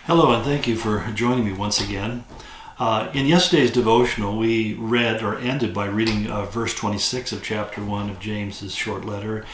Hello, and thank you for joining me once again. In yesterday's devotional, we read or ended by reading verse 26 of chapter 1 of James's short letter.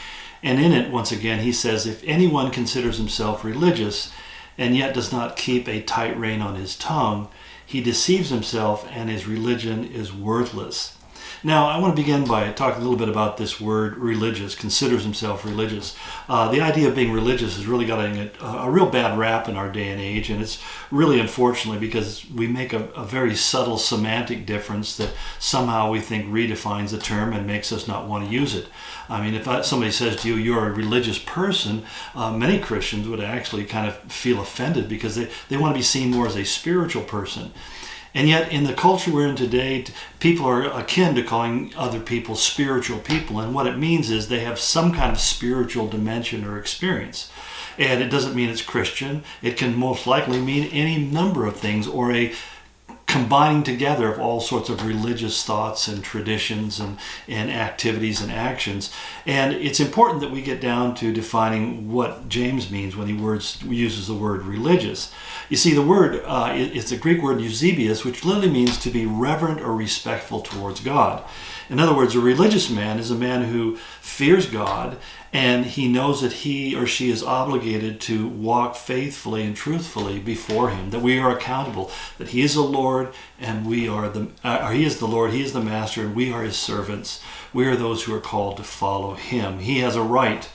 And in it, once again, he says, if anyone considers himself religious and yet does not keep a tight rein on his tongue, he deceives himself and his religion is worthless. Now, I want to begin by talking a little bit about this word religious, considers himself religious. The idea of being religious is really getting a real bad rap in our day and age, and it's really unfortunately because we make a very subtle semantic difference that somehow we think redefines the term and makes us not want to use it. I mean, if somebody says to you, you're a religious person, many Christians would actually kind of feel offended because they want to be seen more as a spiritual person. And yet, in the culture we're in today, people are akin to calling other people spiritual people. And what it means is they have some kind of spiritual dimension or experience. And it doesn't mean it's Christian. It can most likely mean any number of things, or a combining together of all sorts of religious thoughts and traditions and activities and actions. And it's important that we get down to defining what James means when he uses the word religious. You see, the word, it's a Greek word eusebius, which literally means to be reverent or respectful towards God. In other words, a religious man is a man who fears God, and he knows that he or she is obligated to walk faithfully and truthfully before him, that we are accountable, that he is the Lord and we are he is the Lord, he is the master, and we are his servants. We are those who are called to follow him. He has a right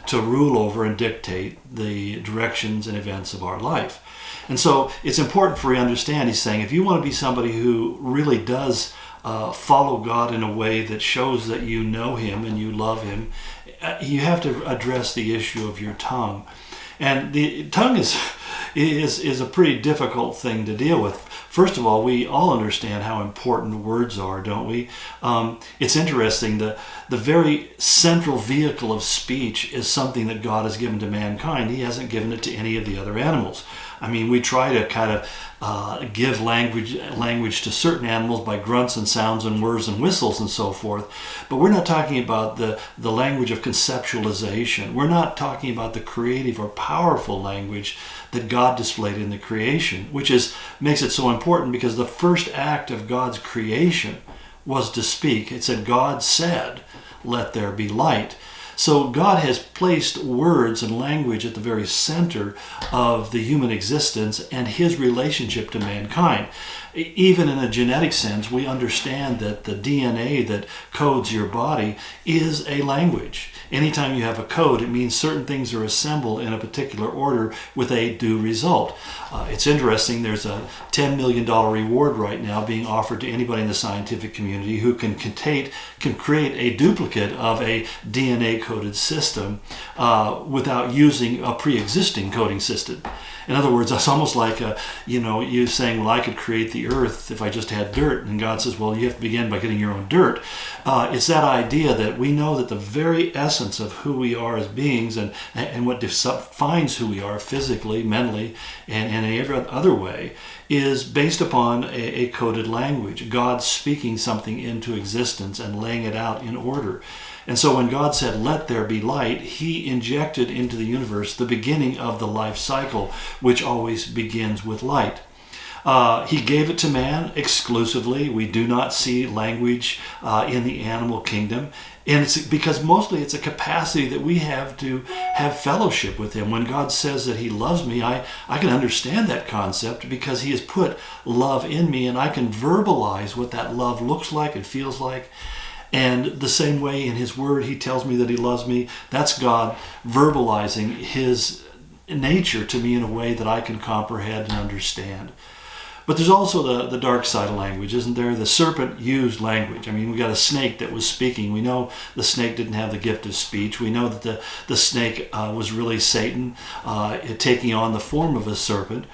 to rule over and dictate the directions and events of our life. And so it's important for you to understand, he's saying, if you want to be somebody who really does follow God in a way that shows that you know him and you love him, you have to address the issue of your tongue. And the tongue is a pretty difficult thing to deal with. First of all, we all understand how important words are, don't we? It's interesting that the very central vehicle of speech is something that God has given to mankind. He hasn't given it to any of the other animals. I mean, we try to kind of give language to certain animals by grunts and sounds and whirs and whistles and so forth, but we're not talking about the language of conceptualization. We're not talking about the creative or powerful language that God displayed in the creation, which makes it so important because the first act of God's creation was to speak. It said, God said, let there be light. So God has placed words and language at the very center of the human existence and his relationship to mankind. Even in a genetic sense, we understand that the DNA that codes your body is a language. Anytime you have a code, it means certain things are assembled in a particular order with a due result. It's interesting, there's a $10 million reward right now being offered to anybody in the scientific community who can create a duplicate of a DNA-coded system without using a pre-existing coding system. In other words, it's almost like you saying, well, I could create the earth if I just had dirt. And God says, well, you have to begin by getting your own dirt. It's that idea that we know that the very essence of who we are as beings and what defines who we are physically, mentally, and in every other way is based upon a coded language. God speaking something into existence and laying it out in order. And so when God said, let there be light, he injected into the universe the beginning of the life cycle, which always begins with light. He gave it to man exclusively. We do not see language in the animal kingdom. And it's because mostly it's a capacity that we have to have fellowship with him. When God says that he loves me, I can understand that concept because he has put love in me, and I can verbalize what that love looks like and feels like. And the same way in his word, he tells me that he loves me. That's God verbalizing his nature to me in a way that I can comprehend and understand. But there's also the dark side of language, isn't there? The serpent used language. I mean, we got a snake that was speaking. We know the snake didn't have the gift of speech. We know that the snake was really Satan taking on the form of a serpent.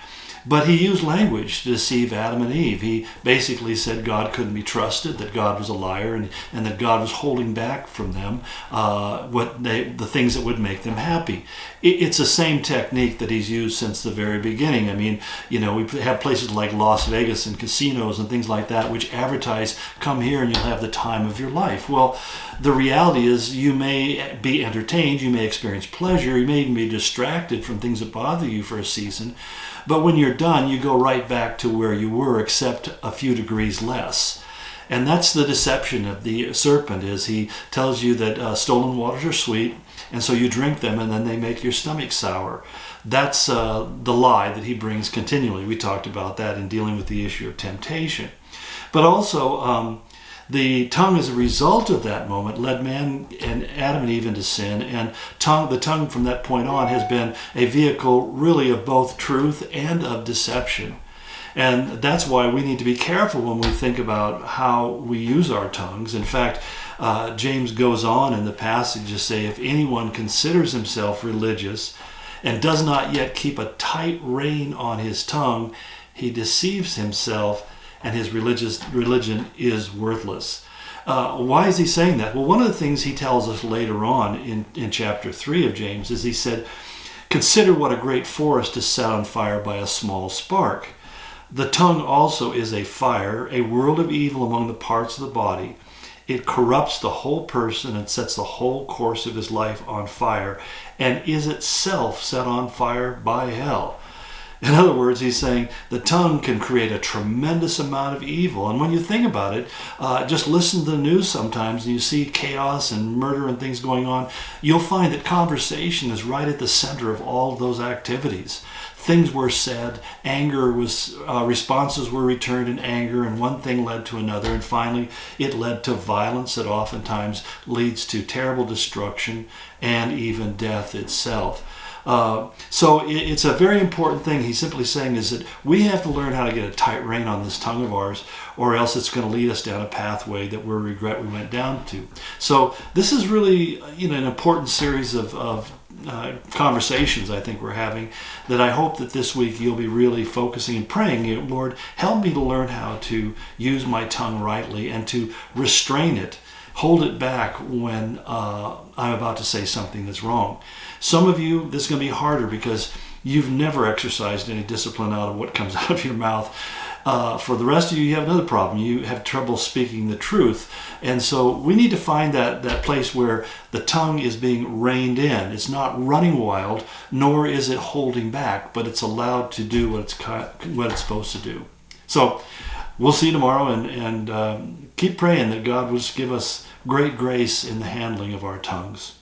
But he used language to deceive Adam and Eve. He basically said God couldn't be trusted, that God was a liar, and that God was holding back from them the things that would make them happy. It's the same technique that he's used since the very beginning. I mean, we have places like Las Vegas and casinos and things like that which advertise, come here and you'll have the time of your life. Well, the reality is you may be entertained, you may experience pleasure, you may even be distracted from things that bother you for a season. But when you're done, you go right back to where you were, except a few degrees less. And that's the deception of the serpent, is he tells you that stolen waters are sweet, and so you drink them and then they make your stomach sour. That's the lie that he brings continually. We talked about that in dealing with the issue of temptation. But also, the tongue, as a result of that moment, led man and Adam and Eve into sin, and the tongue from that point on has been a vehicle really of both truth and of deception. And that's why we need to be careful when we think about how we use our tongues. In fact, James goes on in the passage to say, if anyone considers himself religious and does not yet keep a tight rein on his tongue, he deceives himself, and his religion is worthless. Why is he saying that? Well, one of the things he tells us later on in chapter 3 of James is he said, consider what a great forest is set on fire by a small spark. The tongue also is a fire, a world of evil among the parts of the body. It corrupts the whole person and sets the whole course of his life on fire, and is itself set on fire by hell. In other words, he's saying the tongue can create a tremendous amount of evil. And when you think about it, just listen to the news sometimes and you see chaos and murder and things going on, you'll find that conversation is right at the center of all of those activities. Things were said, responses were returned in anger, and one thing led to another, and finally it led to violence that oftentimes leads to terrible destruction and even death itself. So it's a very important thing he's simply saying is that we have to learn how to get a tight rein on this tongue of ours, or else it's going to lead us down a pathway that we'll regret we went down to. So this is really an important series of conversations I think we're having, that I hope that this week you'll be really focusing and praying, Lord, help me to learn how to use my tongue rightly and to restrain it, hold it back when I'm about to say something that's wrong. Some of you, this is going to be harder because you've never exercised any discipline out of what comes out of your mouth. For the rest of you have another problem. You have trouble speaking the truth. And so we need to find that place where the tongue is being reined in. It's not running wild, nor is it holding back, but it's allowed to do what it's supposed to do. So we'll see you tomorrow, and keep praying that God will give us great grace in the handling of our tongues.